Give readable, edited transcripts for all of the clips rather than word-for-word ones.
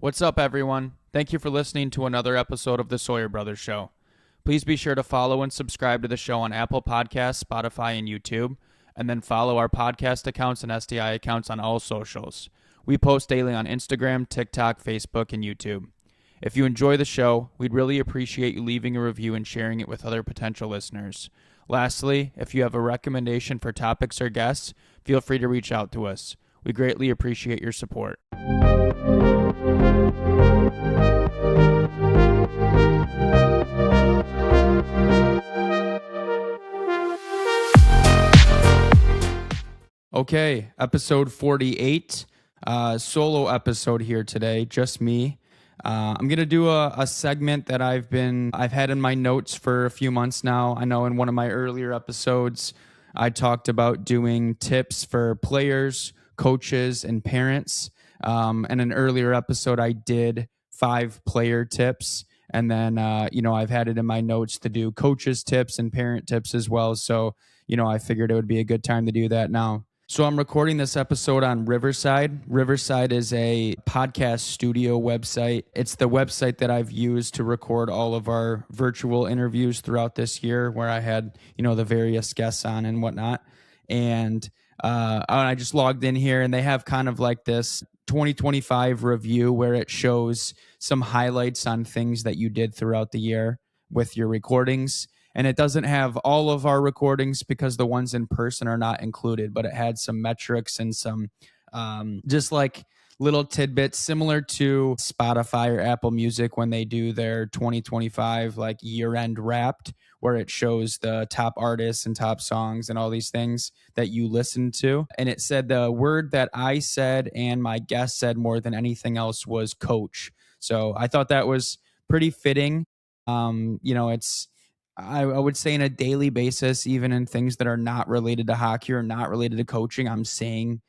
What's up, everyone? Thank you for listening to another episode of the Sawyer Brothers Show. Please be sure to follow and subscribe to the show on Apple Podcasts, Spotify, and YouTube, and then follow our podcast accounts and SDI accounts on all socials. We post daily on Instagram, TikTok, Facebook, and YouTube. If you enjoy the show, we'd really appreciate you leaving a review and sharing it with other potential listeners. Lastly, if you have a recommendation for topics or guests, feel free to reach out to us. We greatly appreciate your support. Okay, episode 48, solo episode here today, just me. I'm gonna do a segment that I've had in my notes for a few months now. I know in one of my earlier episodes, I talked about doing tips for players, coaches, and parents. In an earlier episode, I did 5 player tips. And then, I've had it in my notes to do coaches tips and parent tips as well. So, I figured it would be a good time to do that now. So I'm recording this episode on Riverside. Riverside is a podcast studio website. It's the website that I've used to record all of our virtual interviews throughout this year, where I had, the various guests on and whatnot. And I just logged in here, and they have kind of like this 2025 review where it shows some highlights on things that you did throughout the year with your recordings. And it doesn't have all of our recordings because the ones in person are not included, but it had some metrics and some just like little tidbits similar to Spotify or Apple Music when they do their 2025 like year-end Wrapped, where it shows the top artists and top songs and all these things that you listen to. And it said the word that I said and my guest said more than anything else was coach. So I thought that was pretty fitting. I would say on a daily basis, even in things that are not related to hockey or not related to coaching, I'm saying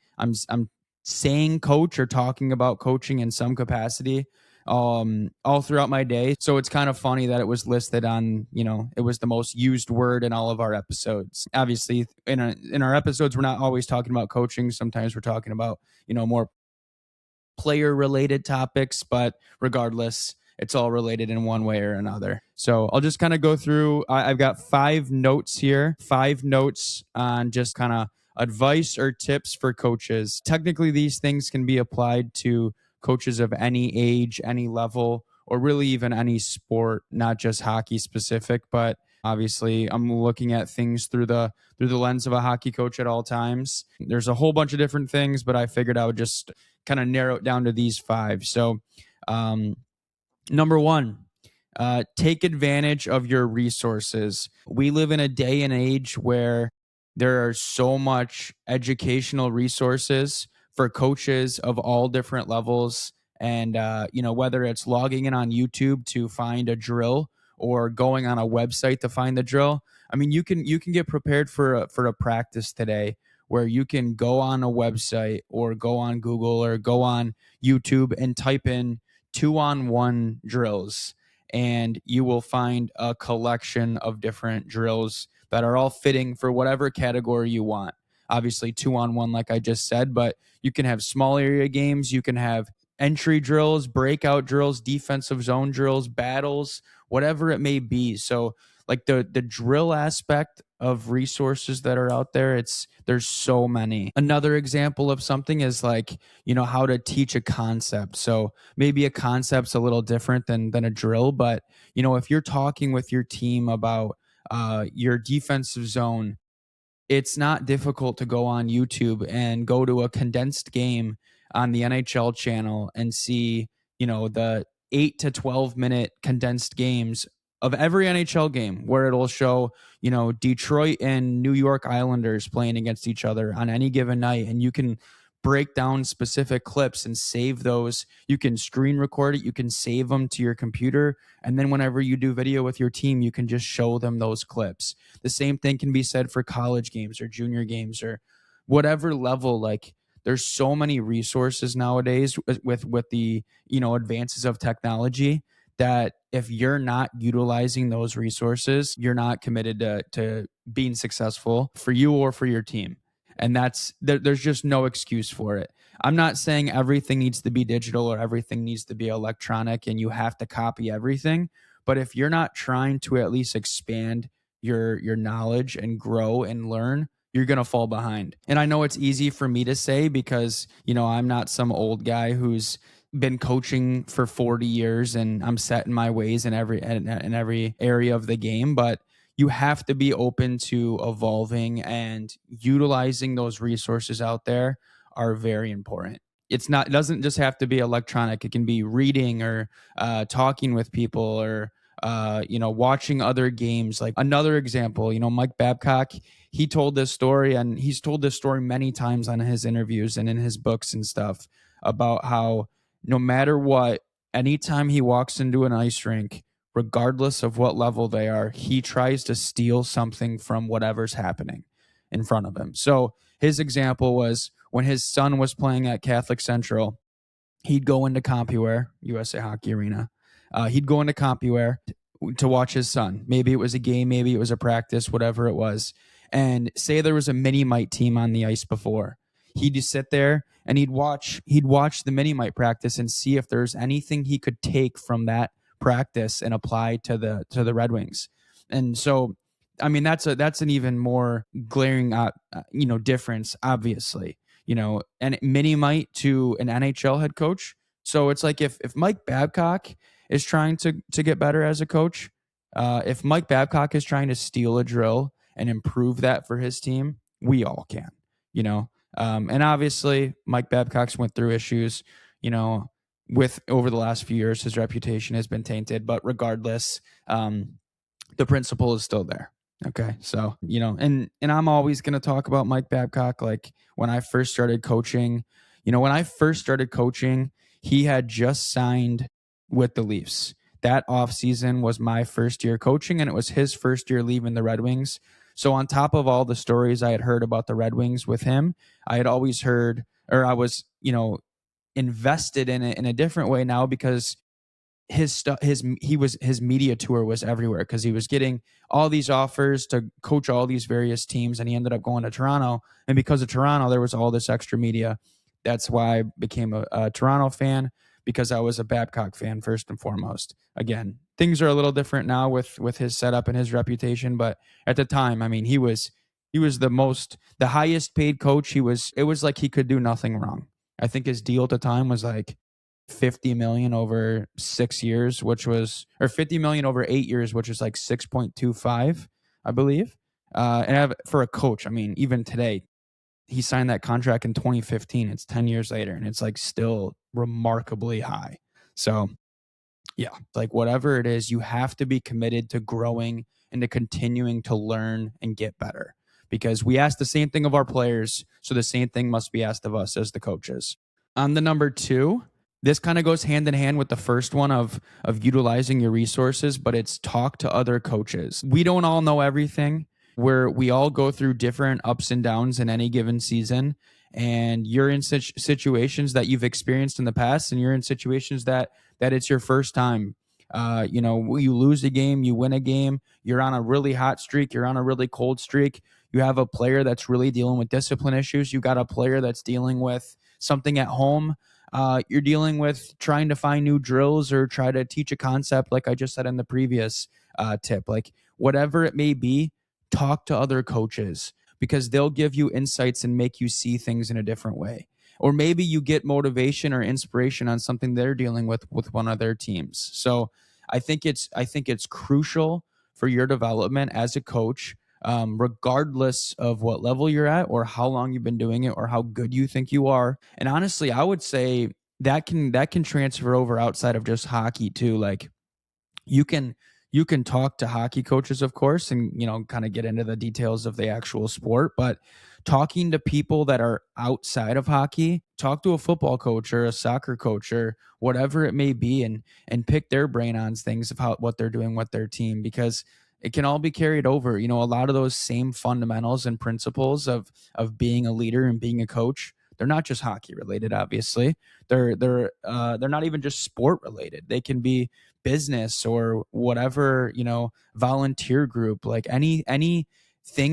coach or talking about coaching in some capacity all throughout my day. So it's kind of funny that it was listed on, it was the most used word in all of our episodes. Obviously, in our episodes, we're not always talking about coaching. Sometimes we're talking about, more player related topics, but regardless, it's all related in one way or another. So I'll just kind of go through. I've got 5 notes here, 5 notes on just kind of advice or tips for coaches. Technically, these things can be applied to coaches of any age, any level, or really even any sport, not just hockey specific. But obviously, I'm looking at things through the lens of a hockey coach at all times. There's a whole bunch of different things, but I figured I would just kind of narrow it down to these 5. So, number 1, take advantage of your resources. We live in a day and age where there are so much educational resources for coaches of all different levels. And, whether it's logging in on YouTube to find a drill or going on a website to find the drill. I mean, you can get prepared for a practice today where you can go on a website or go on Google or go on YouTube and type in 2-on-1 drills, and you will find a collection of different drills that are all fitting for whatever category you want. Obviously 2-on-1, like I just said, but you can have small area games, you can have entry drills, breakout drills, defensive zone drills, battles, whatever it may be. So like the drill aspect of resources that are out there, there's so many. Another example of something is like, how to teach a concept. So maybe a concept's a little different than a drill, but if you're talking with your team about your defensive zone, it's not difficult to go on YouTube and go to a condensed game on the NHL channel and see, the 8 to 12 minute condensed games of every NHL game, where it'll show, Detroit and New York Islanders playing against each other on any given night. And you can break down specific clips and save those. You can screen record it. You can save them to your computer. And then whenever you do video with your team, you can just show them those clips. The same thing can be said for college games or junior games or whatever level. Like, there's so many resources nowadays with the, advances of technology, that if you're not utilizing those resources, you're not committed to being successful for you or for your team. And there's just no excuse for it. I'm not saying everything needs to be digital or everything needs to be electronic and you have to copy everything, but if you're not trying to at least expand your knowledge and grow and learn, you're going to fall behind. And I know it's easy for me to say because, I'm not some old guy who's been coaching for 40 years and I'm set in my ways in every area of the game, but you have to be open to evolving, and utilizing those resources out there are very important. It doesn't just have to be electronic. It can be reading or talking with people or watching other games. Like another example, Mike Babcock, he told this story, and he's told this story many times on his interviews and in his books and stuff, about how no matter what, anytime he walks into an ice rink, regardless of what level they are, he tries to steal something from whatever's happening in front of him. So his example was when his son was playing at Catholic Central, he'd go into CompuWare, USA Hockey Arena. He'd go into CompuWare to watch his son. Maybe it was a game, maybe it was a practice, whatever it was. And say there was a mini mite team on the ice before. He'd just sit there and he'd watch the mini mite practice and see if there's anything he could take from that practice and apply to the Red Wings. And so, I mean, that's an even more glaring difference, obviously, and mini mite to an NHL head coach. So it's like if Mike Babcock is trying to get better as a coach, if Mike Babcock is trying to steal a drill and improve that for his team, we all can, you know. And obviously, Mike Babcock's went through issues, with over the last few years. His reputation has been tainted, but regardless, the principle is still there. Okay. So, and I'm always going to talk about Mike Babcock. Like when I first started coaching, he had just signed with the Leafs. That offseason was my first year coaching, and it was his first year leaving the Red Wings. So on top of all the stories I had heard about the Red Wings with him, I had always heard, or I was, invested in it in a different way now, because his stuff his media tour was everywhere, because he was getting all these offers to coach all these various teams, and he ended up going to Toronto. And because of Toronto, there was all this extra media. That's why I became a Toronto fan, because I was a Babcock fan first and foremost. Again, things are a little different now with his setup and his reputation, but at the time, I mean, he was the highest paid coach. It was like he could do nothing wrong. I think his deal at the time was like 50 million over 6 years, or 50 million over 8 years, which was like 6.25, I believe. And for a coach, I mean, even today, he signed that contract in 2015. It's 10 years later, and it's like still remarkably high. So yeah, like whatever it is, you have to be committed to growing and to continuing to learn and get better, because we ask the same thing of our players. So the same thing must be asked of us as the coaches. On the number 2, this kind of goes hand in hand with the first one of utilizing your resources, but it's talk to other coaches. We don't all know everything. We all go through different ups and downs in any given season, and you're in such situations that you've experienced in the past, and you're in situations that it's your first time. You lose a game, you win a game, you're on a really hot streak, you're on a really cold streak. You have a player that's really dealing with discipline issues. You got a player that's dealing with something at home. You're dealing with trying to find new drills or try to teach a concept, like I just said in the previous tip. Like whatever it may be, talk to other coaches, because they'll give you insights and make you see things in a different way. Or maybe you get motivation or inspiration on something they're dealing with one of their teams. So I think it's crucial for your development as a coach, regardless of what level you're at or how long you've been doing it or how good you think you are. And honestly, I would say that can transfer over outside of just hockey too. Like you can talk to hockey coaches, of course, and kind of get into the details of the actual sport, but talking to people that are outside of hockey, talk to a football coach or a soccer coach or whatever it may be, and pick their brain on things of what they're doing with their team, because it can all be carried over. A lot of those same fundamentals and principles of being a leader and being a coach, they're not just hockey related. Obviously, they're not even just sport related. They can be business or whatever, volunteer group, like anything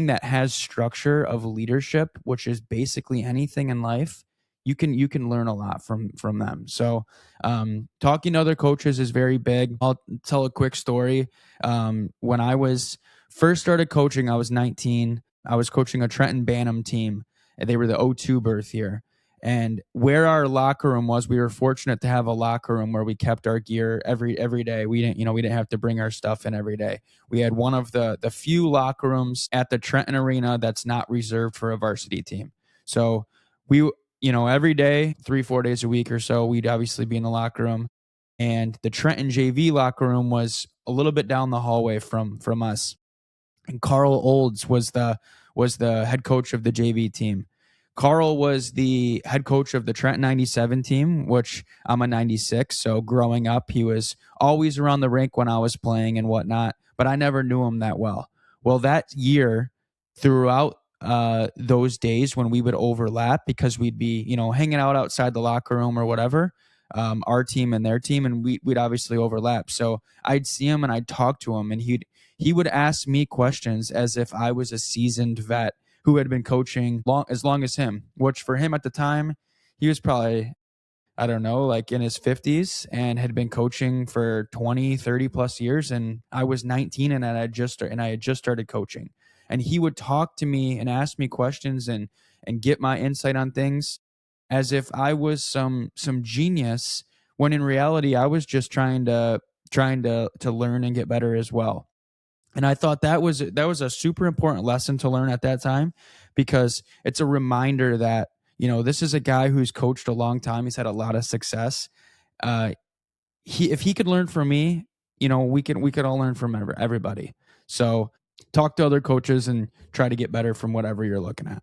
that has structure of leadership, which is basically anything in life. you can learn a lot from them. So talking to other coaches is very big. I'll tell a quick story. When I was first started coaching, I was 19. I was coaching a Trenton Bantam team. They were the '02 birth year. And where our locker room was, we were fortunate to have a locker room where we kept our gear every day. We didn't have to bring our stuff in every day. We had one of the few locker rooms at the Trenton Arena that's not reserved for a varsity team. So we, every day, 3-4 days a week or so, we'd obviously be in the locker room. And the Trenton JV locker room was a little bit down the hallway from us. And Carl Olds was the head coach of the JV team. Carl was the head coach of the Trent 97 team, which I'm a 96. So growing up, he was always around the rink when I was playing and whatnot, but I never knew him that well. Well, that year, throughout those days when we would overlap, because we'd be, hanging out outside the locker room or whatever, our team and their team, and we'd obviously overlap. So I'd see him and I'd talk to him, and he would ask me questions as if I was a seasoned vet who had been coaching as long as him, which for him at the time, he was probably, I don't know, like in his 50s and had been coaching for 20, 30 plus years. And I was 19 and I had just started coaching. And he would talk to me and ask me questions and get my insight on things as if I was some genius, when in reality I was just trying to learn and get better as well. And I thought that was a super important lesson to learn at that time, because it's a reminder that, this is a guy who's coached a long time. He's had a lot of success. If he could learn from me, we could all learn from everybody. So talk to other coaches and try to get better from whatever you're looking at.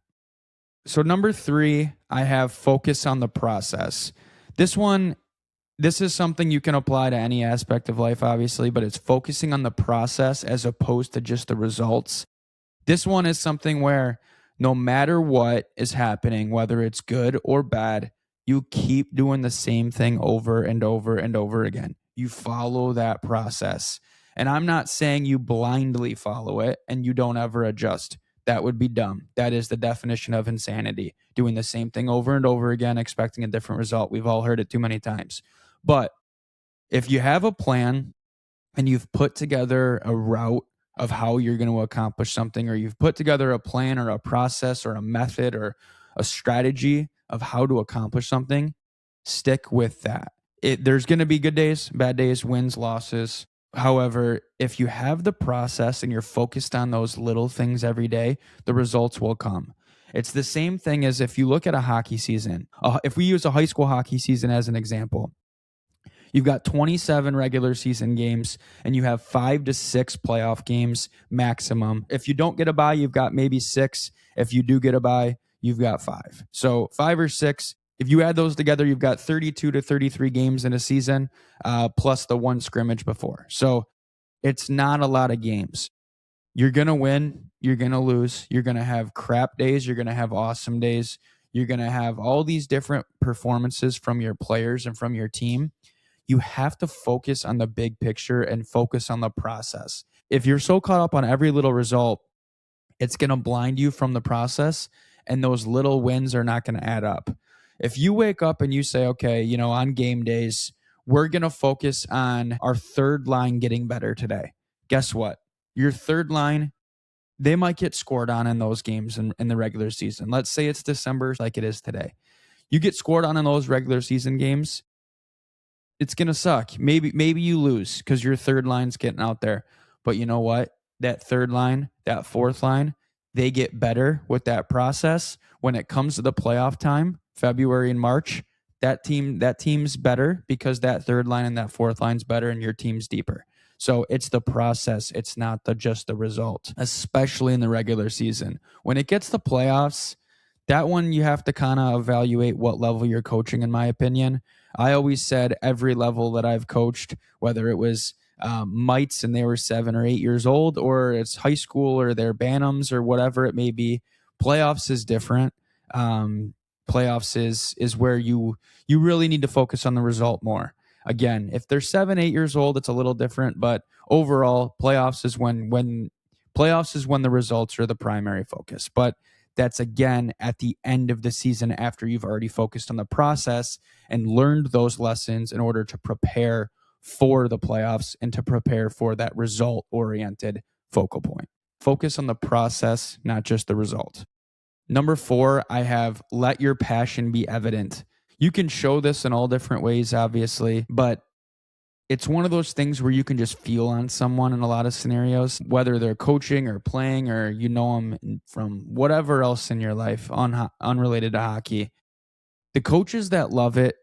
So number 3, I have focus on the process. This is something you can apply to any aspect of life, obviously, but it's focusing on the process as opposed to just the results. This one is something where no matter what is happening, whether it's good or bad, you keep doing the same thing over and over and over again. You follow that process. And I'm not saying you blindly follow it and you don't ever adjust. That would be dumb. That is the definition of insanity. Doing the same thing over and over again, expecting a different result. We've all heard it too many times. But if you have a plan and you've put together a route of how you're going to accomplish something, or you've put together a plan or a process or a method or a strategy of how to accomplish something, stick with that. There's going to be good days, bad days, wins, losses. However, if you have the process and you're focused on those little things every day, the results will come. It's the same thing as if you look at a hockey season. If we use a high school hockey season as an example, you've got 27 regular season games and you have 5 to 6 playoff games maximum. If you don't get a bye, you've got maybe 6. If you do get a bye, you've got 5. So 5 or 6. If you add those together, you've got 32 to 33 games in a season, plus the one scrimmage before. So it's not a lot of games. You're going to win. You're going to lose. You're going to have crap days. You're going to have awesome days. You're going to have all these different performances from your players and from your team. You have to focus on the big picture and focus on the process. If you're so caught up on every little result, it's going to blind you from the process, and those little wins are not going to add up. If you wake up and you say, okay, on game days, we're going to focus on our third line getting better today. Guess what? Your third line, they might get scored on in those games in the regular season. Let's say it's December like it is today. You get scored on in those regular season games, it's going to suck. Maybe you lose because your third line's getting out there. But you know what? That third line, that fourth line, they get better with that process. When it comes to the playoff time, February and March, that team's better because that third line and that fourth line's better and your team's deeper. So it's the process. It's not just the result, especially in the regular season. When it gets to playoffs, that one you have to kind of evaluate what level you're coaching, in my opinion. I always said every level that I've coached, whether it was mites and they were 7 or 8 years old, or it's high school or they're bantams or whatever it may be, playoffs is different. Playoffs is where you really need to focus on the result more. Again, if they're 7, 8 years old, it's a little different, but overall, playoffs is when the results are the primary focus. But that's again at the end of the season after you've already focused on the process and learned those lessons in order to prepare for the playoffs and to prepare for that result oriented focal point. Focus on the process, not just the result. Number 4, I have let your passion be evident. You can show this in all different ways, obviously, but it's one of those things where you can just feel on someone in a lot of scenarios, whether they're coaching or playing or you know them from whatever else in your life unrelated to hockey. The coaches that love it,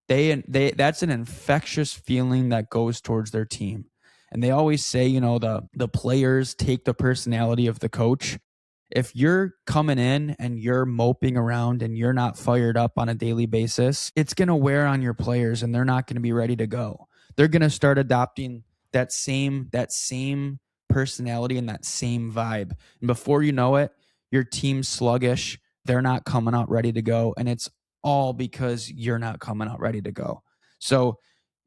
they that's an infectious feeling that goes towards their team. And they always say, the players take the personality of the coach. If you're coming in and you're moping around and you're not fired up on a daily basis, it's going to wear on your players and they're not going to be ready to go. They're going to start adopting that same personality and that same vibe. And before you know it, your team's sluggish. They're not coming out ready to go. And it's all because you're not coming out ready to go. So,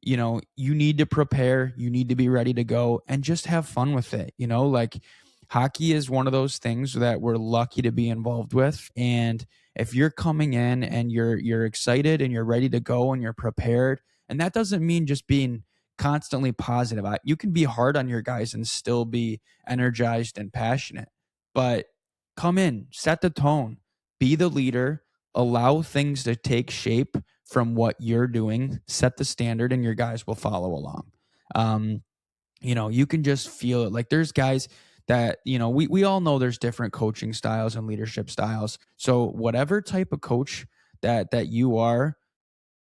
you need to prepare, you need to be ready to go and just have fun with it. Like hockey is one of those things that we're lucky to be involved with. And if you're coming in and you're excited and you're ready to go and you're prepared, and that doesn't mean just being constantly positive. You can be hard on your guys and still be energized and passionate. But come in, set the tone, be the leader, allow things to take shape from what you're doing, set the standard, and your guys will follow along. You can just feel it. Like there's guys that, we all know there's different coaching styles and leadership styles. So whatever type of coach that you are,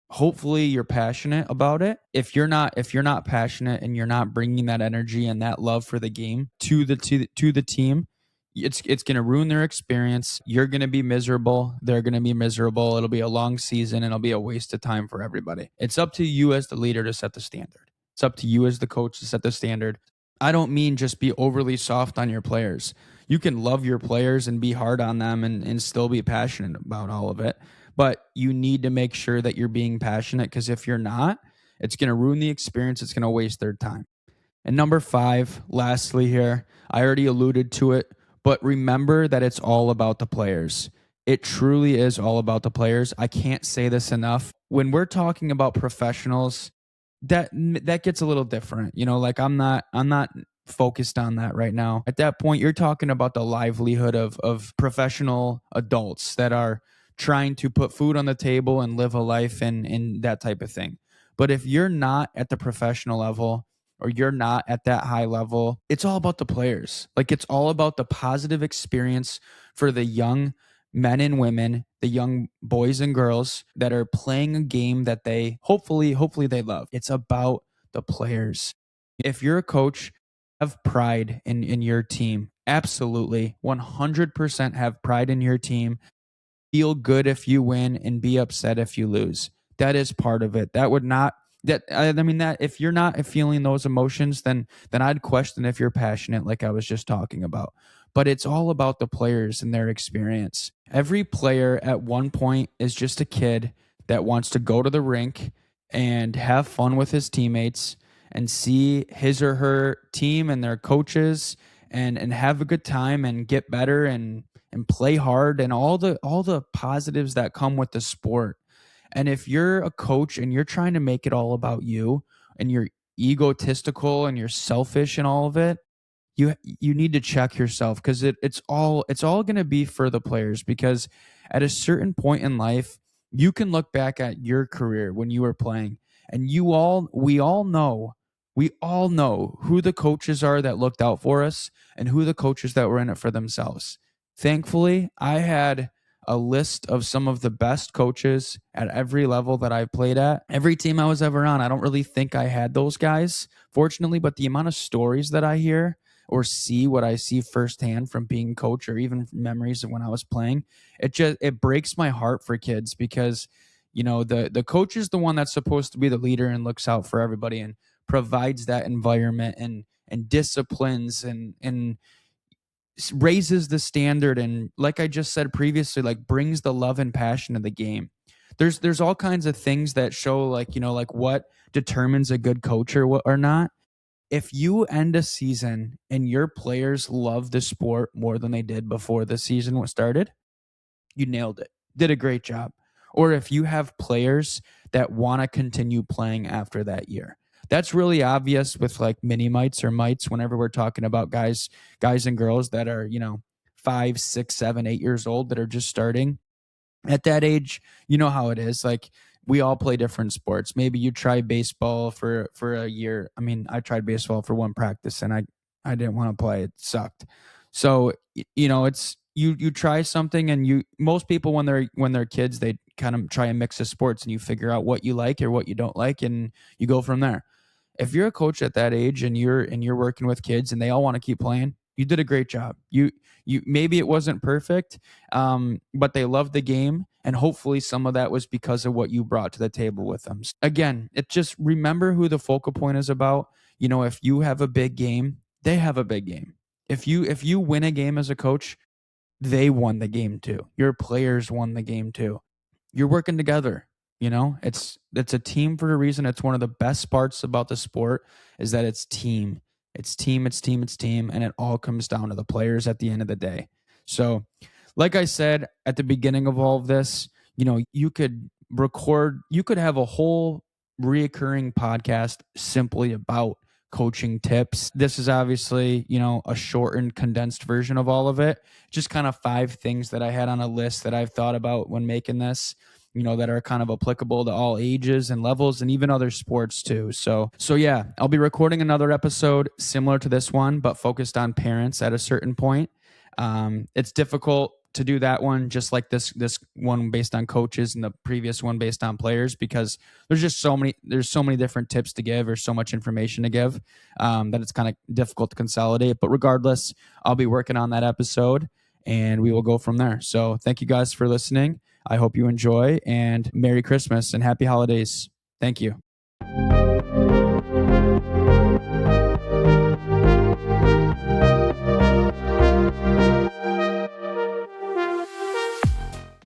hopefully you're passionate about it. If you're not passionate and you're not bringing that energy and that love for the game to the team, it's going to ruin their experience. You're going to be miserable. They're going to be miserable. It'll be a long season and it'll be a waste of time for everybody. It's up to you as the leader to set the standard. It's up to you as the coach to set the standard. I don't mean just be overly soft on your players. You can love your players and be hard on them and still be passionate about all of it. But you need to make sure that you're being passionate, because if you're not, it's going to ruin the experience. It's going to waste their time. And number 5, lastly here, I already alluded to it, but remember that it's all about the players. It truly is all about the players. I can't say this enough. When we're talking about professionals, that gets a little different. Like I'm not focused on that right now. At that point, you're talking about the livelihood of professional adults that are trying to put food on the table and live a life and that type of thing. But if you're not at the professional level or you're not at that high level, it's all about the players. Like it's all about the positive experience for the young men and women, the young boys and girls that are playing a game that they hopefully they love. It's about the players. If you're a coach, have pride in your team. Absolutely. 100% have pride in your team. Feel good if you win and be upset if you lose. That is part of it. That if you're not feeling those emotions, then I'd question if you're passionate, like I was just talking about. But it's all about the players and their experience. Every player at one point is just a kid that wants to go to the rink and have fun with his teammates and see his or her team and their coaches and have a good time and get better and play hard and all the positives that come with the sport. And if you're a coach and you're trying to make it all about you and you're egotistical and you're selfish and all of it, you need to check yourself, because it's all going to be for the players. Because at a certain point in life, you can look back at your career when you were playing and we all know who the coaches are that looked out for us and who the coaches that were in it for themselves. Thankfully, I had a list of some of the best coaches at every level that I played at. Every team I was ever on, I don't really think I had those guys, fortunately, but the amount of stories that I hear or see what I see firsthand from being coach or even memories of when I was playing, it breaks my heart for kids, because the coach is the one that's supposed to be the leader and looks out for everybody and provides that environment and disciplines and raises the standard, and like I just said previously, like brings the love and passion of the game. There's all kinds of things that show like what determines a good coach or not. If you end a season and your players love the sport more than they did before the season was started, you nailed it. Did a great job. Or if you have players that want to continue playing after that year. That's really obvious with like mini mites or mites whenever we're talking about guys and girls that are, 5, 6, 7, 8 years old that are just starting at that age. You know how it is. Like, we all play different sports. Maybe you try baseball for a year. I mean, I tried baseball for one practice and I didn't want to play. It sucked. So it's you try something, and most people when they're kids, they kind of try a mix of sports, and you figure out what you like or what you don't like, and you go from there. If you're a coach at that age and you're working with kids and they all want to keep playing, you did a great job. You maybe it wasn't perfect, but they loved the game, and hopefully some of that was because of what you brought to the table with them. Again, it just remember who the focal point is about. If you have a big game, they have a big game. If you win a game as a coach, they won the game too. Your players won the game too. You're working together. It's a team for a reason. It's one of the best parts about the sport is that it's team. It's team, it's team, it's team, and it all comes down to the players at the end of the day. So, like I said at the beginning of all of this, you could have a whole reoccurring podcast simply about coaching tips. This is obviously, a shortened, condensed version of all of it. Just kind of 5 things that I had on a list that I've thought about when making this, that are kind of applicable to all ages and levels and even other sports too. So yeah, I'll be recording another episode similar to this one, but focused on parents at a certain point. It's difficult to do that one just like this one based on coaches and the previous one based on players, because there's so many different tips to give or so much information to give, that it's kind of difficult to consolidate. But regardless, I'll be working on that episode and we will go from there. So thank you guys for listening. I hope you enjoy, and Merry Christmas and Happy Holidays. Thank you.